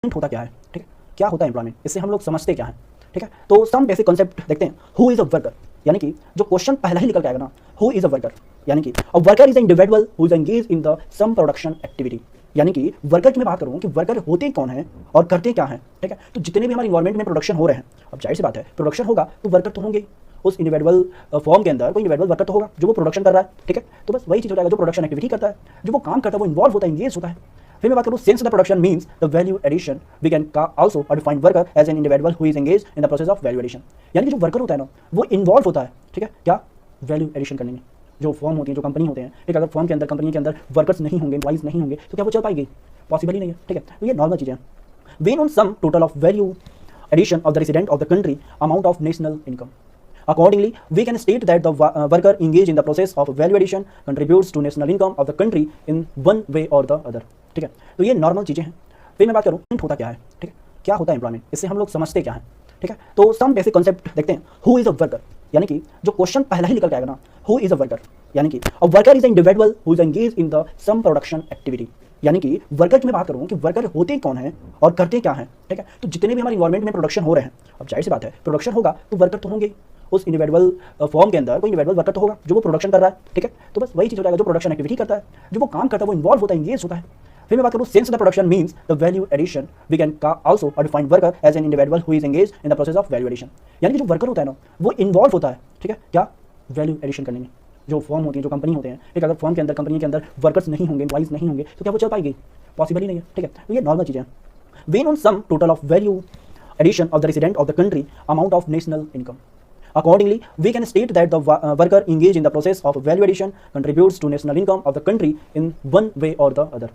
होता क्या है, ठीक है, क्या होता है एम्प्लॉयमेंट, इससे हम लोग समझते क्या है, ठीक है। तो सम बेसिक कॉन्सेप्ट देखते हैं। हु इज अ वर्कर, यानी कि जो क्वेश्चन पहला ही निकल के आएगा ना, हु इज अ वर्कर, यानी कि a worker is an individual who is engage in the some production activity. यानी कि वर्कर की मैं बात करूँ कि वर्कर होते कौन है और करते क्या है, ठीक है। तो जितने भी हमारे इन्वायरमेंट में प्रोडक्शन हो रहे हैं, अब जाहिर सी बात है प्रोडक्शन होगा तो वर्कर तो होंगे, उस इंडिविजुअल फॉर्म के अंदर कोई इंडिविजुअल वर्कर तो होगा जो वो प्रोडक्शन कर रहा है, ठीक है। तो बस वही चीज़ हो जाएगा, जो प्रोडक्शन एक्टिविटी करता है, जो वो काम करता है, वो इन्वॉल्व होता है, इंगेज होता है। फिर मैं बात करूँ since the production means the value addition, we can also define worker as an individual who is engage in the process of value addition. यानी कि जो वर्कर होता है ना, वो इन्वॉल्व होता है, ठीक है, क्या वैल्यू एडिशन करने में। जो फॉर्म होती है, जो कंपनी होते हैं, ठीक है, अगर फॉर्म के अंदर, कंपनी के अंदर वर्कर्स नहीं होंगे, एम्प्लॉइज नहीं होंगे, तो क्या वो चल पाएगी? पॉसिबल ही नहीं है, ठीक है। तो ये नॉर्मल चीज़ें हैं। When on sum total of value addition of the resident of the country amount of national income. Accordingly, we can state that the worker engaged in the process of value addition contributes to national income of the country in one way or the other. ठीक है, तो ये normal चीज़ें हैं। फिर मैं बात करूँ होता क्या है, ठीक है, क्या होता है एम्प्लॉयमेंट, इससे हम लोग समझते क्या है, ठीक है। तो सम बेसिक कॉन्सेप्ट देखते हैं। हु इज अ वर्कर, यानी कि जो क्वेश्चन पहला ही निकल के आएगा ना, हु इज अ वर्कर, यानी कि a worker is an individual who is engage in the some production activity. यानी कि वर्कर की मैं बात करूँ कि वर्कर होते कौन है और करते क्या है, ठीक है। तो जितने भी हमारे इन्वायरमेंट में प्रोडक्शन हो रहे हैं, अब जाहिर सी बात है प्रोडक्शन होगा तो वर्कर तो होंगे, उस इंडिविजुअल फॉर्म के अंदर कोई इंडिविजुअल वर्कर तो होगा जो वो प्रोडक्शन कर रहा है, ठीक है। तो बस वही चीज़ हो जाएगा, जो प्रोडक्शन एक्टिविटी करता है, जो वो काम करता है, वो इन्वॉल्व होता है, इंगेज होता है। फिर मैं बात करूँ since the production means the value addition, we can also define worker as an individual who is engage in the process of value addition. यानी कि जो वर्कर होता है ना, वो इन्वॉल्व होता है, ठीक है, क्या वैल्यू एडिशन करने में। जो फॉर्म होती है, जो कंपनी होते हैं, ठीक है, अगर फॉर्म के अंदर, कंपनी के अंदर वर्कर्स नहीं होंगे, एम्प्लॉइज नहीं होंगे, तो क्या वो चल पाएगी? पॉसिबल ही नहीं है, ठीक है। तो ये नॉर्मल चीज़ें हैं। When on sum total of value addition of the resident of the country amount of national income. Accordingly, we can state that the worker engaged in the process of value addition contributes to national income of the country in one way or the other.